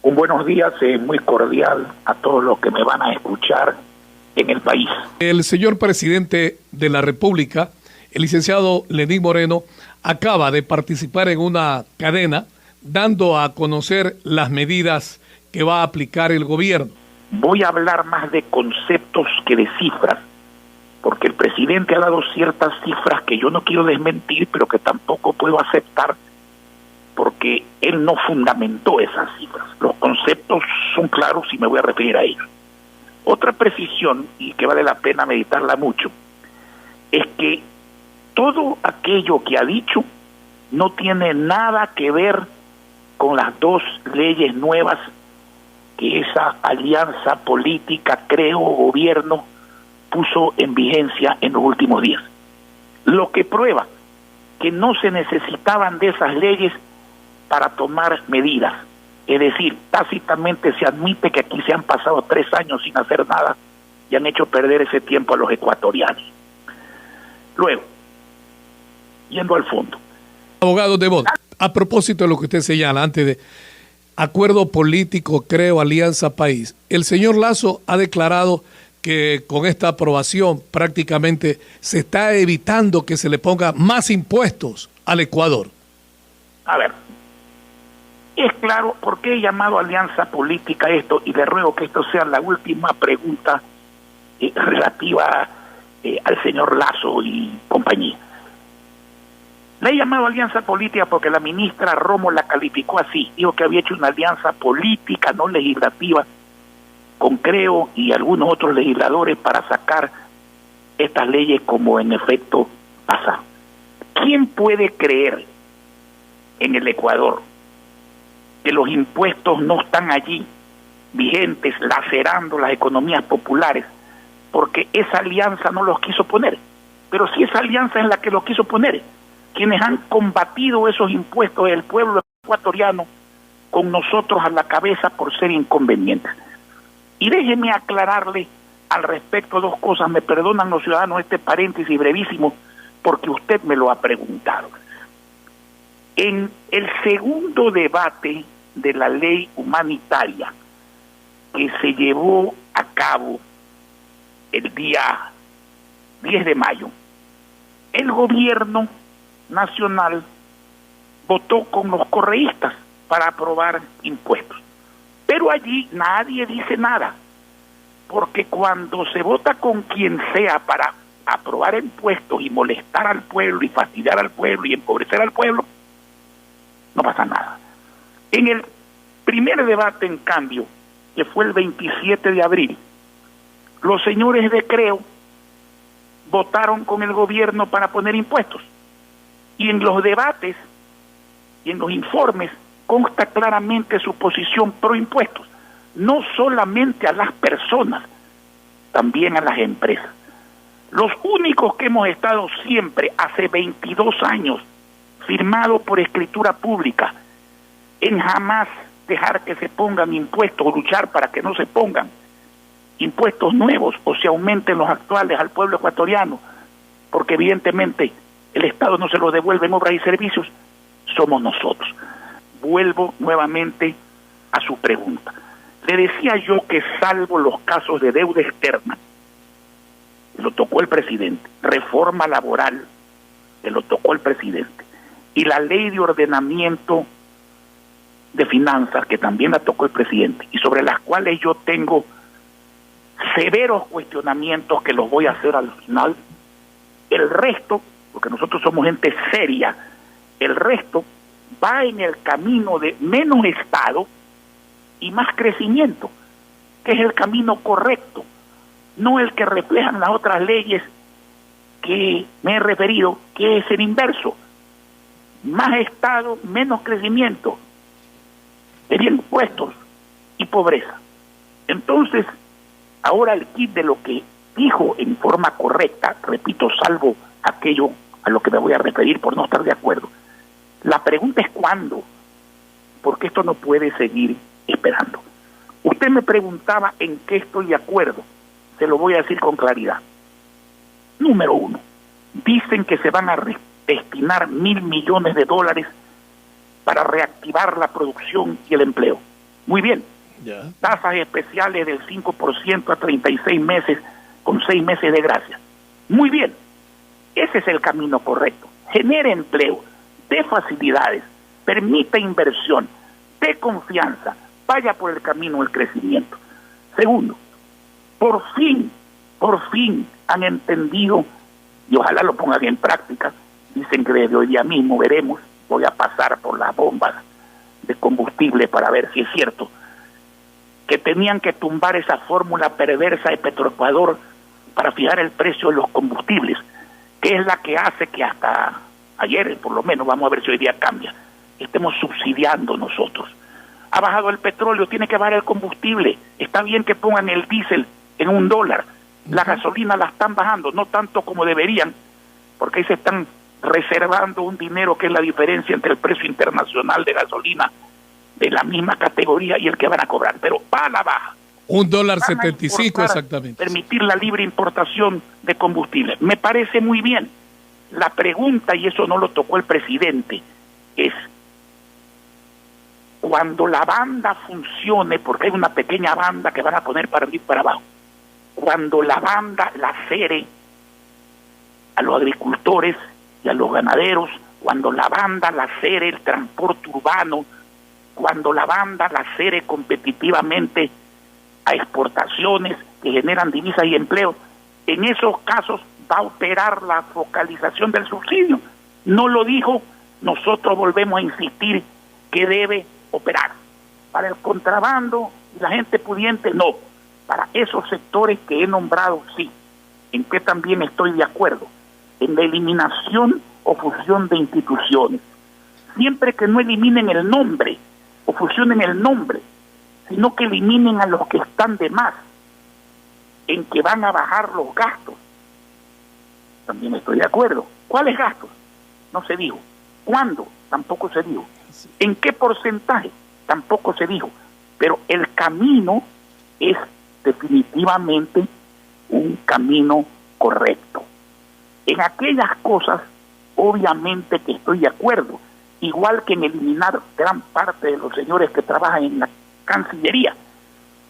Un buenos días muy cordial a todos los que me van a escuchar en el país. El señor presidente de la República, el licenciado Lenín Moreno, acaba de participar en una cadena dando a conocer las medidas que va a aplicar el gobierno. Voy a hablar más de conceptos que de cifras, porque el presidente ha dado ciertas cifras que yo no quiero desmentir, pero que tampoco puedo aceptar, porque él no fundamentó esas cifras. Los conceptos son claros y me voy a referir a ellos. Otra precisión, y que vale la pena meditarla mucho, es que todo aquello que ha dicho no tiene nada que ver con las dos leyes nuevas que esa alianza política, creo, gobierno, puso en vigencia en los últimos días. Lo que prueba que no se necesitaban de esas leyes para tomar medidas. Es decir, tácitamente se admite que aquí se han pasado 3 años sin hacer nada y han hecho perder ese tiempo a los ecuatorianos. Luego, yendo al fondo. Abogado Devon, a propósito de lo que usted señala, antes de acuerdo político, creo, alianza país, el señor Lasso ha declarado que con esta aprobación prácticamente se está evitando que se le ponga más impuestos al Ecuador. A ver, es claro por qué he llamado alianza política esto, y le ruego que esto sea la última pregunta relativa al señor Lasso y compañía. Le he llamado alianza política porque la ministra Romo la calificó así, dijo que había hecho una alianza política, no legislativa, con Creo y algunos otros legisladores para sacar estas leyes como en efecto pasa. ¿Quién puede creer en el Ecuador que los impuestos no están allí vigentes, lacerando las economías populares, porque esa alianza no los quiso poner? Pero si esa alianza es la que los quiso poner, quienes han combatido esos impuestos del pueblo ecuatoriano, con nosotros a la cabeza por ser inconvenientes. Y déjeme aclararle al respecto 2 cosas, me perdonan los ciudadanos este paréntesis brevísimo, porque usted me lo ha preguntado. En el segundo debate de la ley humanitaria que se llevó a cabo el día 10 de mayo, el gobierno nacional votó con los correístas para aprobar impuestos. Pero allí nadie dice nada, porque cuando se vota con quien sea para aprobar impuestos y molestar al pueblo y fastidiar al pueblo y empobrecer al pueblo, no pasa nada. En el primer debate, en cambio, que fue el 27 de abril, los señores de Creo votaron con el gobierno para poner impuestos. Y en los debates y en los informes consta claramente su posición pro impuestos, no solamente a las personas, también a las empresas. Los únicos que hemos estado siempre, hace 22 años, firmado por escritura pública, en jamás dejar que se pongan impuestos o luchar para que no se pongan impuestos nuevos o se aumenten los actuales al pueblo ecuatoriano, porque evidentemente el Estado no se los devuelve en obras y servicios, somos nosotros. Vuelvo nuevamente a su pregunta. Le decía yo que salvo los casos de deuda externa, que lo tocó el presidente, reforma laboral, que lo tocó el presidente, y la ley de ordenamiento de finanzas, que también la tocó el presidente, y sobre las cuales yo tengo severos cuestionamientos que los voy a hacer al final, el resto, porque nosotros somos gente seria, el resto va en el camino de menos Estado y más crecimiento, que es el camino correcto, no el que reflejan las otras leyes que me he referido, que es el inverso. Más Estado, menos crecimiento, serían impuestos y pobreza. Entonces, ahora el kit de lo que dijo en forma correcta, repito, salvo aquello a lo que me voy a referir por no estar de acuerdo. La pregunta es ¿cuándo? Porque esto no puede seguir esperando. Usted me preguntaba en qué estoy de acuerdo. Se lo voy a decir con claridad. Número 1, dicen que se van a destinar $1.000 millones para reactivar la producción y el empleo. Muy bien. Ya. Tasas especiales del 5% a 36 meses con 6 meses de gracia. Muy bien. Ese es el camino correcto. Genere empleo, dé facilidades, permita inversión, dé confianza, vaya por el camino del crecimiento. Segundo, por fin han entendido, y ojalá lo pongan en práctica, dicen que desde hoy día mismo veremos, voy a pasar por las bombas de combustible para ver si es cierto, que tenían que tumbar esa fórmula perversa de Petroecuador para fijar el precio de los combustibles, que es la que hace que hasta ayer, por lo menos, vamos a ver si hoy día cambia, estemos subsidiando nosotros. Ha bajado el petróleo, tiene que bajar el combustible, está bien que pongan el diésel en $1, la gasolina la están bajando, no tanto como deberían, porque ahí se están reservando un dinero que es la diferencia entre el precio internacional de gasolina de la misma categoría y el que van a cobrar, pero va a la baja. $1.75 exactamente. Permitir la libre importación de combustible. Me parece muy bien. La pregunta, y eso no lo tocó el presidente, es cuando la banda funcione, porque hay una pequeña banda que van a poner para arriba y para abajo, cuando la banda la cere a los agricultores y a los ganaderos, cuando la banda la cere el transporte urbano, cuando la banda la cere competitivamente a exportaciones que generan divisas y empleo, en esos casos va a operar la focalización del subsidio. No lo dijo, nosotros volvemos a insistir que debe operar. Para el contrabando y la gente pudiente, no. Para esos sectores que he nombrado, sí. En que también estoy de acuerdo. En la eliminación o fusión de instituciones. Siempre que no eliminen el nombre o fusionen el nombre, sino que eliminen a los que están de más, en que van a bajar los gastos. También estoy de acuerdo. ¿Cuáles gastos? No se dijo. ¿Cuándo? Tampoco se dijo. ¿En qué porcentaje? Tampoco se dijo. Pero el camino es definitivamente un camino correcto. En aquellas cosas, obviamente que estoy de acuerdo, igual que en eliminar gran parte de los señores que trabajan en la Cancillería,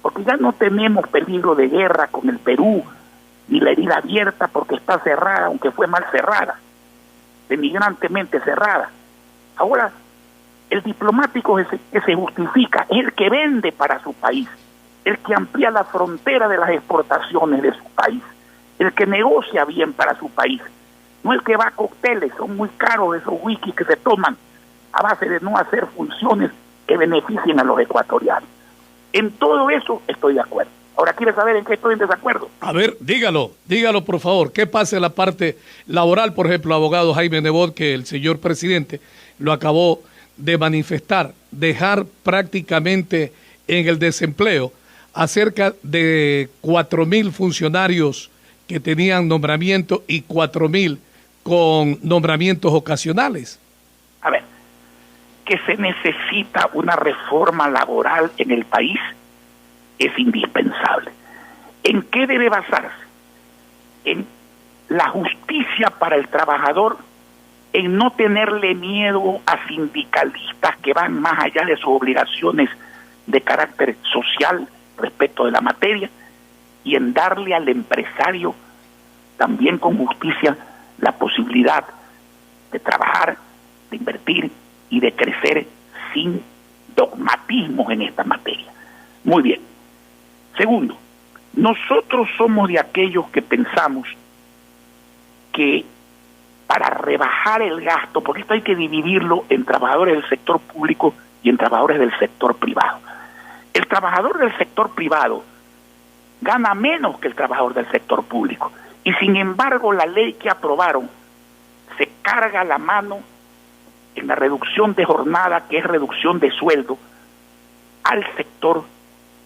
porque ya no tenemos peligro de guerra con el Perú, ni la herida abierta porque está cerrada, aunque fue mal cerrada, denigrantemente cerrada. Ahora, el diplomático que se justifica es el que vende para su país, el que amplía la frontera de las exportaciones de su país, el que negocia bien para su país, no el que va a cócteles, son muy caros esos whisky que se toman a base de no hacer funciones que beneficien a los ecuatorianos. En todo eso estoy de acuerdo. Ahora, ¿quieres saber en qué estoy en desacuerdo? A ver, dígalo por favor. ¿Qué pasa en la parte laboral, por ejemplo, abogado Jaime Nebot, que el señor presidente lo acabó de manifestar, dejar prácticamente en el desempleo a cerca de 4.000 funcionarios que tenían nombramiento y 4.000 con nombramientos ocasionales? A ver, que se necesita una reforma laboral en el país es indispensable. ¿En qué debe basarse? En la justicia para el trabajador, en no tenerle miedo a sindicalistas que van más allá de sus obligaciones de carácter social respecto de la materia, y en darle al empresario también con justicia la posibilidad de trabajar, de invertir y de crecer sin dogmatismos en esta materia. Muy bien. Segundo, nosotros somos de aquellos que pensamos que para rebajar el gasto, porque esto hay que dividirlo en trabajadores del sector público y en trabajadores del sector privado. El trabajador del sector privado gana menos que el trabajador del sector público, y sin embargo la ley que aprobaron se carga la mano en la reducción de jornada, que es reducción de sueldo, al sector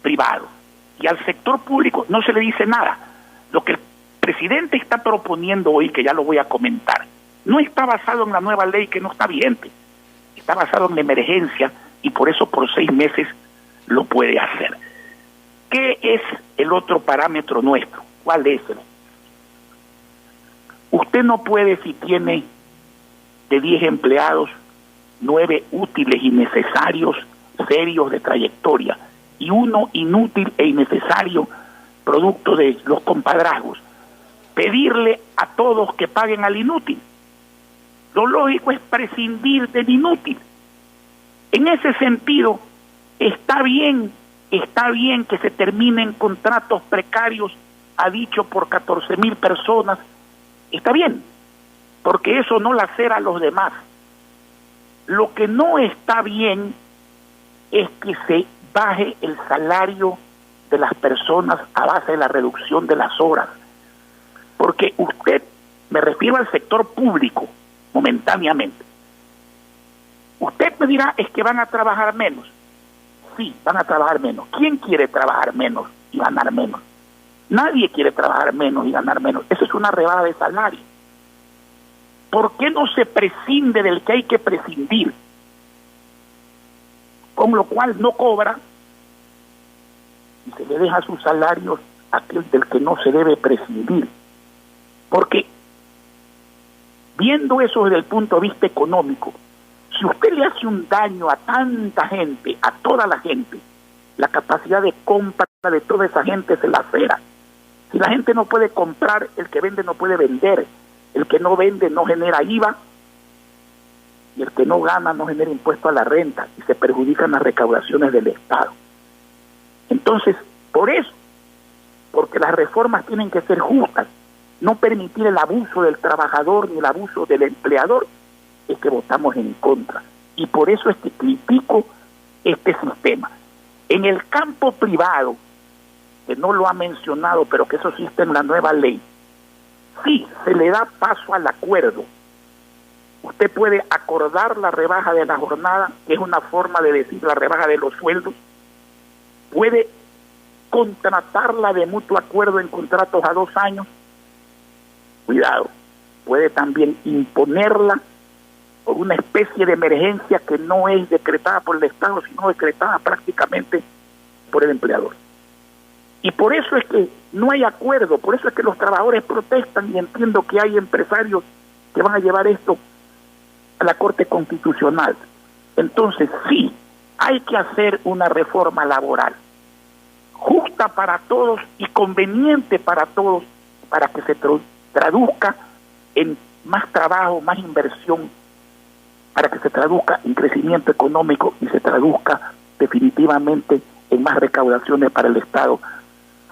privado, y al sector público no se le dice nada. Lo que el presidente está proponiendo hoy, que ya lo voy a comentar, no está basado en la nueva ley que no está vigente, está basado en la emergencia, y por eso por 6 meses lo puede hacer. ¿Qué es el otro parámetro nuestro? ¿Cuál es? Usted no puede, si tiene de 10 empleados, 9 útiles y necesarios, serios de trayectoria y uno inútil e innecesario producto de los compadrazgos, pedirle a todos que paguen al inútil. Lo lógico es prescindir del inútil. En ese sentido, está bien que se terminen contratos precarios, ha dicho, por 14.000 personas. Está bien, porque eso no lacera a los demás. Lo que no está bien es que se baje el salario de las personas a base de la reducción de las horas. Porque usted, me refiero al sector público, momentáneamente. Usted me dirá, es que van a trabajar menos. Sí, van a trabajar menos. ¿Quién quiere trabajar menos y ganar menos? Nadie quiere trabajar menos y ganar menos. Eso es una rebaja de salario. ¿Por qué no se prescinde del que hay que prescindir? Con lo cual no cobra y se le deja sus salarios a aquel del que no se debe prescindir. Porque, viendo eso desde el punto de vista económico, si usted le hace un daño a tanta gente, a toda la gente, la capacidad de compra de toda esa gente se lacera. Si la gente no puede comprar, el que vende no puede vender. El que no vende no genera IVA y el que no gana no genera impuesto a la renta y se perjudican las recaudaciones del Estado. Entonces, por eso, porque las reformas tienen que ser justas, no permitir el abuso del trabajador ni el abuso del empleador, es que votamos en contra. Y por eso es que critico este sistema. En el campo privado, que no lo ha mencionado, pero que eso sí está en la nueva ley, sí, se le da paso al acuerdo. Usted puede acordar la rebaja de la jornada, que es una forma de decir la rebaja de los sueldos. Puede contratarla de mutuo acuerdo en contratos a 2 años. Cuidado, puede también imponerla por una especie de emergencia que no es decretada por el Estado, sino decretada prácticamente por el empleador. Y por eso es que no hay acuerdo, por eso es que los trabajadores protestan, y entiendo que hay empresarios que van a llevar esto a la Corte Constitucional. Entonces, sí, hay que hacer una reforma laboral justa para todos y conveniente para todos, para que se traduzca en más trabajo, más inversión, para que se traduzca en crecimiento económico y se traduzca definitivamente en más recaudaciones para el Estado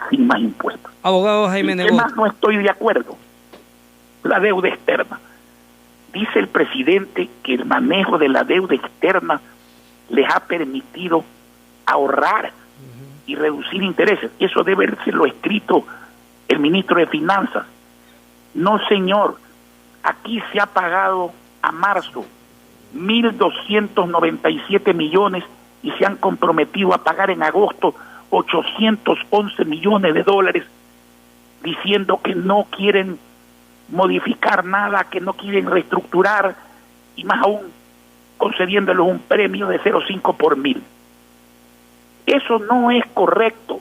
sin más impuestos. Abogado Jaime Nebot. Además, no estoy de acuerdo. La deuda externa. Dice el presidente que el manejo de la deuda externa les ha permitido ahorrar y reducir intereses. Eso debe ser lo escrito el ministro de Finanzas. No, señor. Aquí se ha pagado a marzo 1.297 millones y se han comprometido a pagar en agosto 811 millones de dólares, diciendo que no quieren modificar nada, que no quieren reestructurar, y más aún concediéndoles un premio de 0,5 por mil. Eso no es correcto,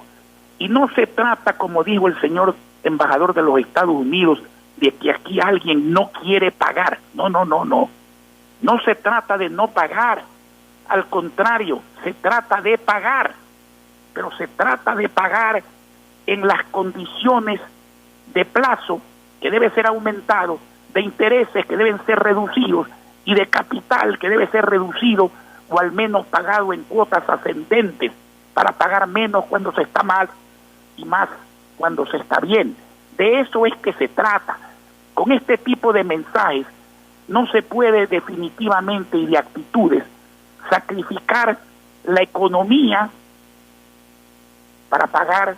y no se trata, como dijo el señor embajador de los Estados Unidos, de que aquí alguien no quiere pagar. No. No se trata de no pagar, al contrario, se trata de pagar, pero se trata de pagar en las condiciones de plazo que debe ser aumentado, de intereses que deben ser reducidos y de capital que debe ser reducido o al menos pagado en cuotas ascendentes para pagar menos cuando se está mal y más cuando se está bien. De eso es que se trata. Con este tipo de mensajes no se puede definitivamente, y de actitudes, sacrificar la economía para pagar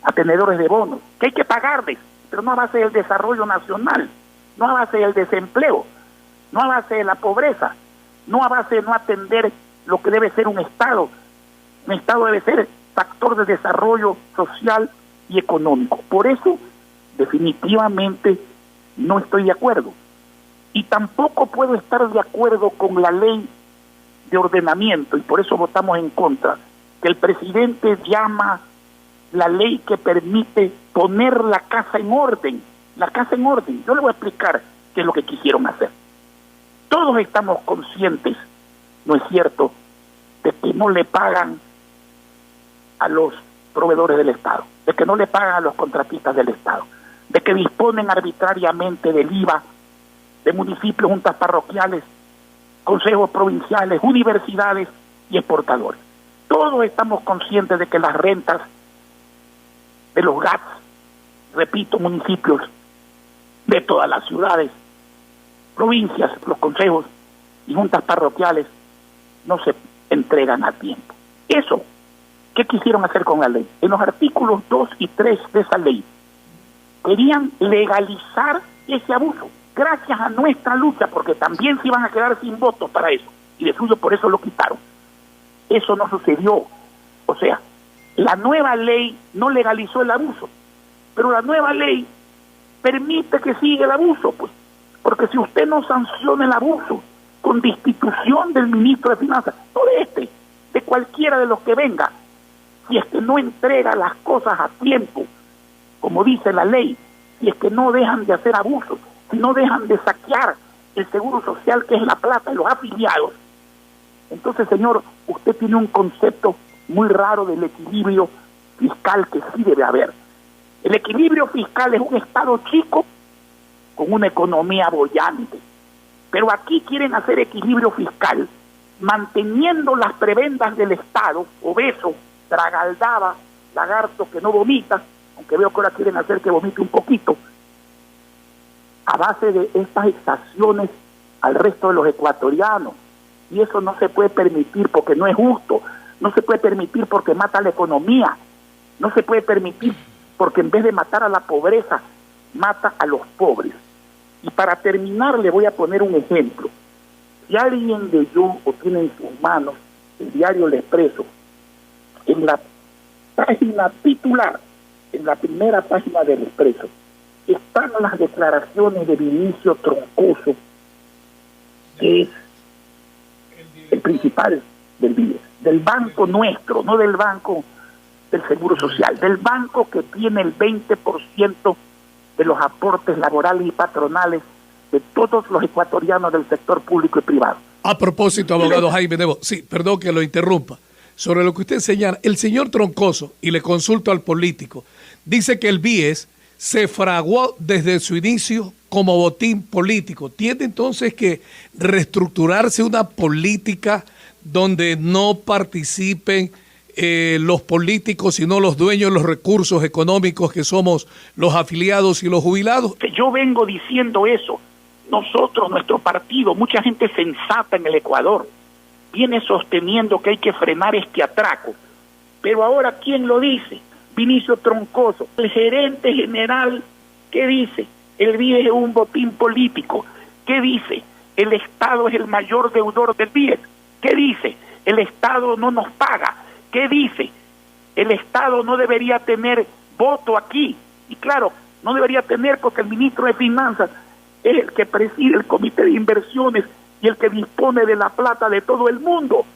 a tenedores de bonos, que hay que pagarles, pero no a base del desarrollo nacional, no a base del desempleo, no a base de la pobreza, no a base de no atender lo que debe ser un Estado. Un Estado debe ser factor de desarrollo social y económico. Por eso, definitivamente, no estoy de acuerdo. Y tampoco puedo estar de acuerdo con la ley de ordenamiento, y por eso votamos en contra, que el presidente llama la ley que permite poner la casa en orden. La casa en orden. Yo le voy a explicar qué es lo que quisieron hacer. Todos estamos conscientes, ¿no es cierto?, de que no le pagan a los proveedores del Estado, de que no le pagan a los contratistas del Estado, de que disponen arbitrariamente del IVA de municipios, juntas parroquiales, consejos provinciales, universidades y exportadores. Todos estamos conscientes de que las rentas de los GATS, repito, municipios de todas las ciudades, provincias, los consejos y juntas parroquiales no se entregan a tiempo. Eso, ¿qué quisieron hacer con la ley? En los artículos 2 y 3 de esa ley, querían legalizar ese abuso, gracias a nuestra lucha, porque también se iban a quedar sin votos para eso, y de suyo por eso lo quitaron. Eso no sucedió. O sea, la nueva ley no legalizó el abuso, pero la nueva ley permite que siga el abuso, pues, porque si usted no sanciona el abuso con destitución del ministro de Finanzas, no de cualquiera de los que venga, si es que no entrega las cosas a tiempo, como dice la ley, si es que no dejan de hacer abusos, si no dejan de saquear el seguro social, que es la plata de los afiliados, entonces, señor, usted tiene un concepto muy raro del equilibrio fiscal que sí debe haber. El equilibrio fiscal es un Estado chico con una economía boyante, pero aquí quieren hacer equilibrio fiscal manteniendo las prebendas del Estado, obeso, tragaldaba, lagarto que no vomita, aunque veo que ahora quieren hacer que vomite un poquito, a base de estas exacciones al resto de los ecuatorianos. Y eso no se puede permitir porque no es justo, no se puede permitir porque mata la economía, no se puede permitir porque en vez de matar a la pobreza, mata a los pobres. Y para terminar le voy a poner un ejemplo. Si alguien leyó o tiene en sus manos el diario El Expreso, en la página titular, en la primera página del Expreso, están las declaraciones de Vinicio Troncoso, que es el principal del BIES, del banco nuestro, no del banco del Seguro Social, del banco que tiene el 20% de los aportes laborales y patronales de todos los ecuatorianos del sector público y privado. A propósito, abogado Jaime Nebot, sí, perdón que lo interrumpa, sobre lo que usted señala, el señor Troncoso, y le consulto al político, dice que el BIES se fraguó desde su inicio como botín político. ¿Tiene entonces que reestructurarse una política donde no participen los políticos, sino los dueños de los recursos económicos que somos los afiliados y los jubilados? Yo vengo diciendo eso. Nosotros, nuestro partido, mucha gente sensata en el Ecuador, viene sosteniendo que hay que frenar este atraco. Pero ahora, ¿quién lo dice? Vinicio Troncoso, el gerente general, ¿qué dice? El BIES es un botín político. ¿Qué dice? El Estado es el mayor deudor del BIES. ¿Qué dice? El Estado no nos paga. ¿Qué dice? El Estado no debería tener voto aquí. Y claro, no debería tener porque el ministro de Finanzas es el que preside el comité de inversiones y el que dispone de la plata de todo el mundo.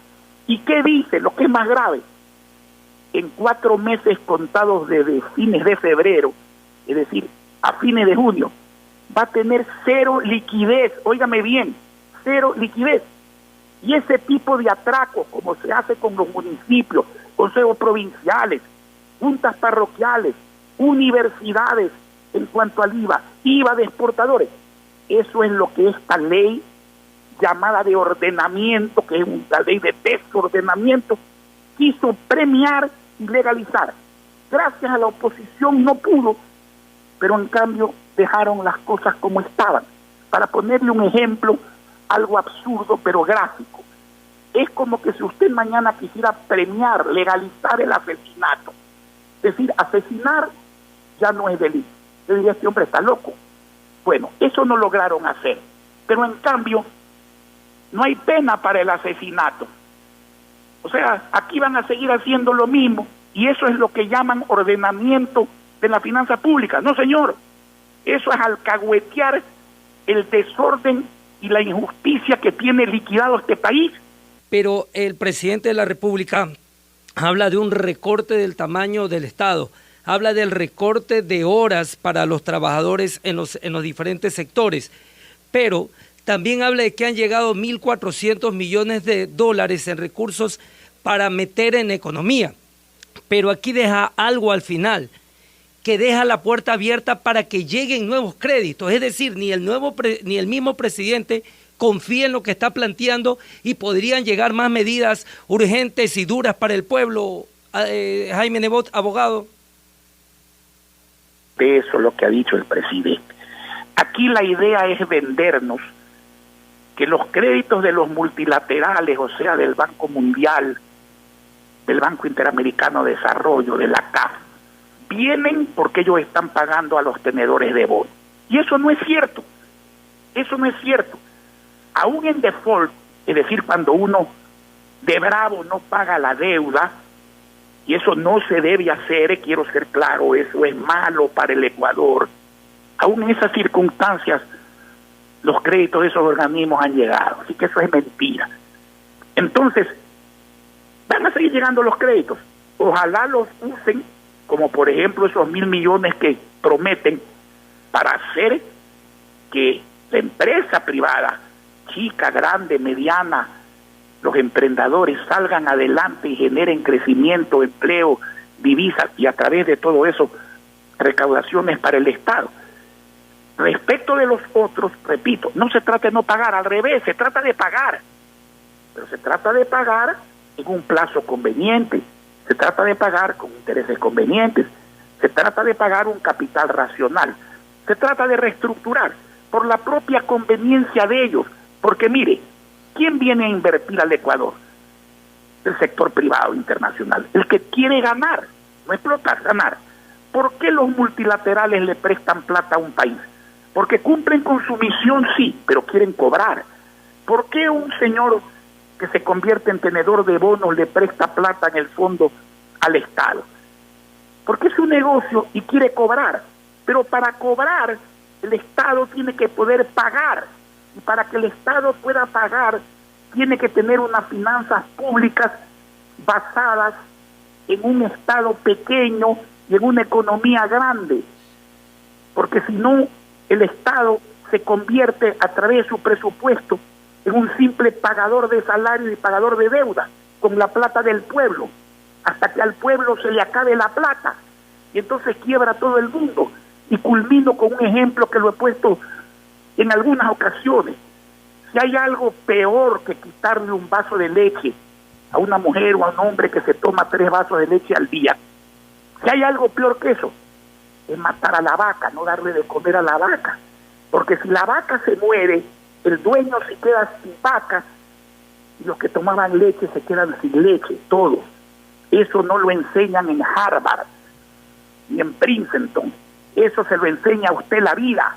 ¿Y qué dice? Lo que es más grave. En 4 meses contados desde fines de febrero, es decir, a fines de junio, va a tener 0 liquidez, óigame bien, 0 liquidez. Y ese tipo de atracos, como se hace con los municipios, consejos provinciales, juntas parroquiales, universidades, en cuanto al IVA de exportadores, eso es lo que esta ley llamada de ordenamiento, que es una ley de desordenamiento, quiso premiar y legalizar. Gracias a la oposición no pudo, pero en cambio dejaron las cosas como estaban. Para ponerle un ejemplo, algo absurdo pero gráfico, es como que si usted mañana quisiera premiar, legalizar el asesinato. Es decir, asesinar ya no es delito. Yo diría, este hombre está loco. Bueno, eso no lograron hacer, pero en cambio no hay pena para el asesinato. O sea, aquí van a seguir haciendo lo mismo, y eso es lo que llaman ordenamiento de la finanza pública. No, señor, eso es alcahuetear el desorden y la injusticia que tiene liquidado este país. Pero el presidente de la República habla de un recorte del tamaño del Estado, habla del recorte de horas para los trabajadores en los diferentes sectores, pero También habla de que han llegado 1.400 millones de dólares en recursos para meter en economía. Pero aquí deja algo al final, que deja la puerta abierta para que lleguen nuevos créditos. Es decir, ni el mismo presidente confía en lo que está planteando y podrían llegar más medidas urgentes y duras para el pueblo. Jaime Nebot, abogado. Eso es lo que ha dicho el presidente. Aquí la idea es vendernos que los créditos de los multilaterales, o sea, del Banco Mundial, del Banco Interamericano de Desarrollo, de la CAF, vienen porque ellos están pagando a los tenedores de bonos. Y eso no es cierto. Eso no es cierto. Aún en default, es decir, cuando uno de bravo no paga la deuda, y eso no se debe hacer, quiero ser claro, eso es malo para el Ecuador. Aún en esas circunstancias, los créditos de esos organismos han llegado, así que eso es mentira. Entonces, van a seguir llegando los créditos. Ojalá los usen, como por ejemplo esos 1.000 millones que prometen, para hacer que la empresa privada, chica, grande, mediana, los emprendedores salgan adelante y generen crecimiento, empleo, divisas y a través de todo eso recaudaciones para el Estado. Respecto de los otros, repito, no se trata de no pagar, al revés, se trata de pagar, pero se trata de pagar en un plazo conveniente, se trata de pagar con intereses convenientes, se trata de pagar un capital racional, se trata de reestructurar por la propia conveniencia de ellos, porque mire, ¿quién viene a invertir al Ecuador? El sector privado internacional, el que quiere ganar, no explotar, ganar. ¿Por qué los multilaterales le prestan plata a un país? Porque cumplen con su misión, sí, pero quieren cobrar. ¿Por qué un señor que se convierte en tenedor de bonos le presta plata en el fondo al Estado? Porque es un negocio y quiere cobrar, pero para cobrar el Estado tiene que poder pagar, y para que el Estado pueda pagar tiene que tener unas finanzas públicas basadas en un Estado pequeño y en una economía grande, porque si no, el Estado se convierte a través de su presupuesto en un simple pagador de salario y pagador de deuda con la plata del pueblo, hasta que al pueblo se le acabe la plata, y entonces quiebra todo el mundo. Y culmino con un ejemplo que lo he puesto en algunas ocasiones. Si hay algo peor que quitarle un vaso de leche a una mujer o a un hombre que se toma 3 vasos de leche al día, si hay algo peor que eso, es matar a la vaca, no darle de comer a la vaca. Porque si la vaca se muere, el dueño se queda sin vaca y los que tomaban leche se quedan sin leche, todos. Eso no lo enseñan en Harvard ni en Princeton. Eso se lo enseña a usted la vida,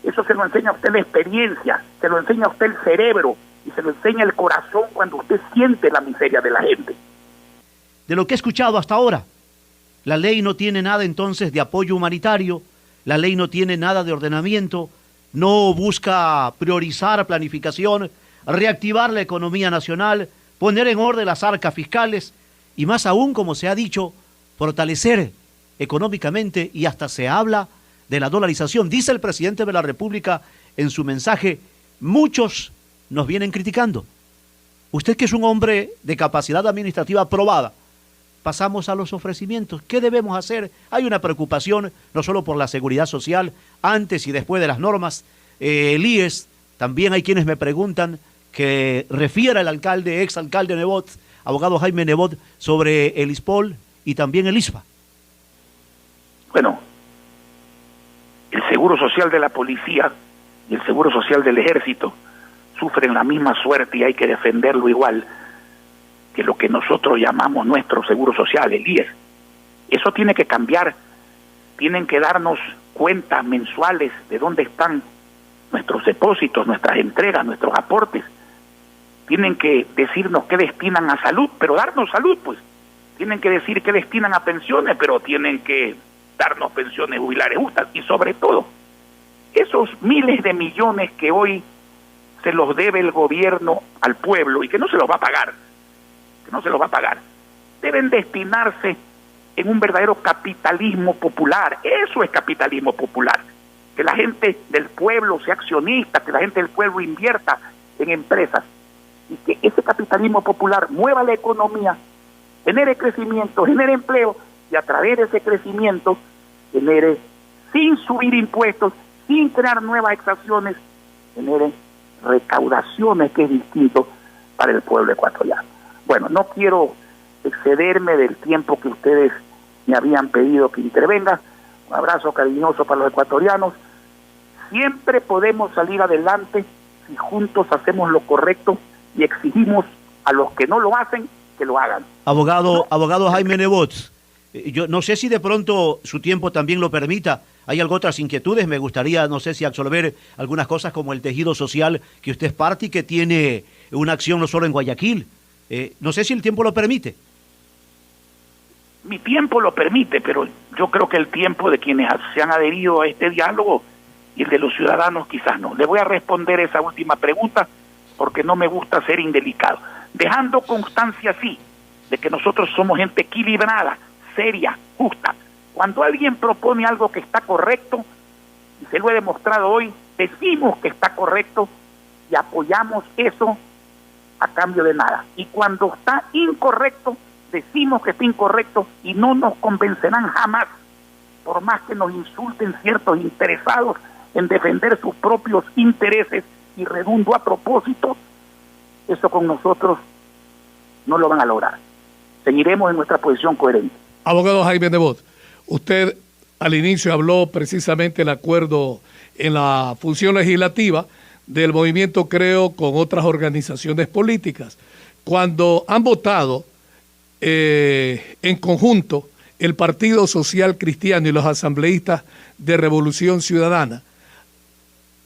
eso se lo enseña a usted la experiencia, se lo enseña a usted el cerebro y se lo enseña el corazón cuando usted siente la miseria de la gente. De lo que he escuchado hasta ahora, la ley no tiene nada entonces de apoyo humanitario, la ley no tiene nada de ordenamiento, no busca priorizar planificación, reactivar la economía nacional, poner en orden las arcas fiscales y más aún, como se ha dicho, fortalecer económicamente, y hasta se habla de la dolarización. Dice el presidente de la República en su mensaje, muchos nos vienen criticando. Usted, que es un hombre de capacidad administrativa probada, pasamos a los ofrecimientos. ¿Qué debemos hacer? Hay una preocupación no solo por la seguridad social antes y después de las normas, el IES. También hay quienes me preguntan que refiera el alcalde, exalcalde Nebot, abogado Jaime Nebot, sobre el ISPOL y también el ISPA. Bueno, el Seguro Social de la Policía y el Seguro Social del Ejército sufren la misma suerte y hay que defenderlo igual que lo que nosotros llamamos nuestro Seguro Social, el IES. Eso tiene que cambiar. Tienen que darnos cuentas mensuales de dónde están nuestros depósitos, nuestras entregas, nuestros aportes. Tienen que decirnos qué destinan a salud, pero darnos salud, pues. Tienen que decir qué destinan a pensiones, pero tienen que darnos pensiones jubilares justas. Y sobre todo, esos miles de millones que hoy se los debe el gobierno al pueblo y que no se los va a pagar, deben destinarse en un verdadero capitalismo popular. Eso es capitalismo popular. que la gente del pueblo sea accionista, que la gente del pueblo invierta en empresas y que ese capitalismo popular mueva la economía, genere crecimiento, genere empleo y a través de ese crecimiento genere, sin subir impuestos, sin crear nuevas exacciones, genere recaudaciones, que es distinto para el pueblo ecuatoriano. Bueno, no quiero excederme del tiempo que ustedes me habían pedido que intervenga. Un abrazo cariñoso para los ecuatorianos. Siempre podemos salir adelante si juntos hacemos lo correcto y exigimos a los que no lo hacen que lo hagan. Abogado Jaime Nebot, yo no sé si de pronto su tiempo también lo permita. Hay algo otras inquietudes. Me gustaría, no sé si absolver algunas cosas como el tejido social que usted es parte y que tiene una acción no solo en Guayaquil. No sé si el tiempo lo permite. Mi tiempo lo permite, pero yo creo que el tiempo de quienes se han adherido a este diálogo y el de los ciudadanos quizás no. Le voy a responder esa última pregunta porque no me gusta ser indelicado. Dejando constancia, sí, de que nosotros somos gente equilibrada, seria, justa. Cuando alguien propone algo que está correcto, y se lo he demostrado hoy, decimos que está correcto y apoyamos eso a cambio de nada. Y cuando está incorrecto, decimos que está incorrecto y no nos convencerán jamás, por más que nos insulten ciertos interesados en defender sus propios intereses, y redundo a propósito, eso con nosotros no lo van a lograr. Seguiremos en nuestra posición coherente. Abogado Jaime Nebot, usted al inicio habló precisamente del acuerdo en la función legislativa del movimiento Creo con otras organizaciones políticas. Cuando han votado en conjunto el Partido Social Cristiano y los asambleístas de Revolución Ciudadana,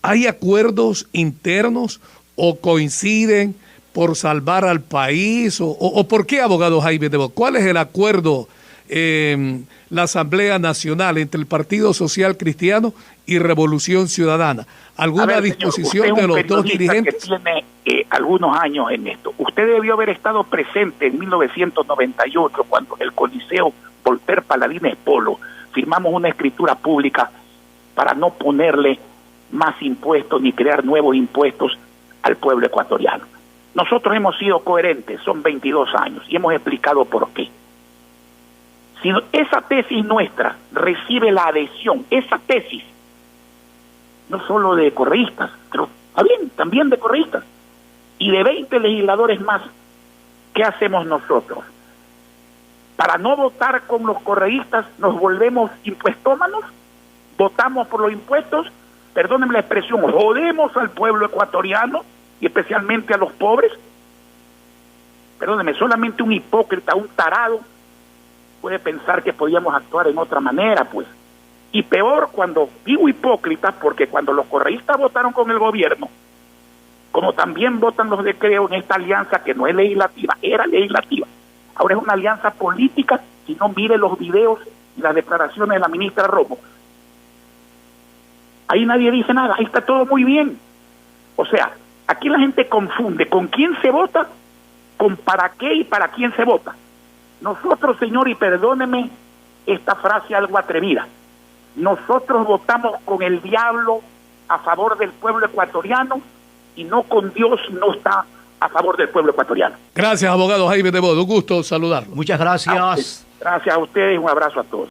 ¿hay acuerdos internos o coinciden por salvar al país? ¿O por qué, abogado Jaime Nebot? ¿Cuál es el acuerdo en la Asamblea Nacional entre el Partido Social Cristiano y Revolución Ciudadana? ¿Alguna disposición señor, de los dos dirigentes? Que tiene algunos años en esto. Usted debió haber estado presente en 1998 cuando en el Coliseo Voltaire Paladines Polo firmamos una escritura pública para no ponerle más impuestos ni crear nuevos impuestos al pueblo ecuatoriano. Nosotros hemos sido coherentes, son 22 años, y hemos explicado por qué. Si esa tesis nuestra recibe la adhesión, esa tesis, no solo de correístas, pero también de correístas, y de 20 legisladores más, ¿qué hacemos nosotros? Para no votar con los correístas, ¿nos volvemos impuestómanos? ¿Votamos por los impuestos? Perdónenme la expresión, ¿jodemos al pueblo ecuatoriano y especialmente a los pobres? Perdónenme, solamente un hipócrita, un tarado puede pensar que podíamos actuar en otra manera, pues. Y peor cuando digo hipócrita, porque cuando los correístas votaron con el gobierno, como también votan los de Creo en esta alianza que no es legislativa, era legislativa, ahora es una alianza política, si no mire los videos y las declaraciones de la ministra Romo. Ahí nadie dice nada, ahí está todo muy bien. O sea, aquí la gente confunde con quién se vota, con para qué y para quién se vota. Nosotros, señor, y perdóneme esta frase algo atrevida, nosotros votamos con el diablo a favor del pueblo ecuatoriano y no con Dios, no está a favor del pueblo ecuatoriano. Gracias, abogado Jaime Nebot, un gusto saludarlo. Muchas gracias. Gracias a ustedes, un abrazo a todos.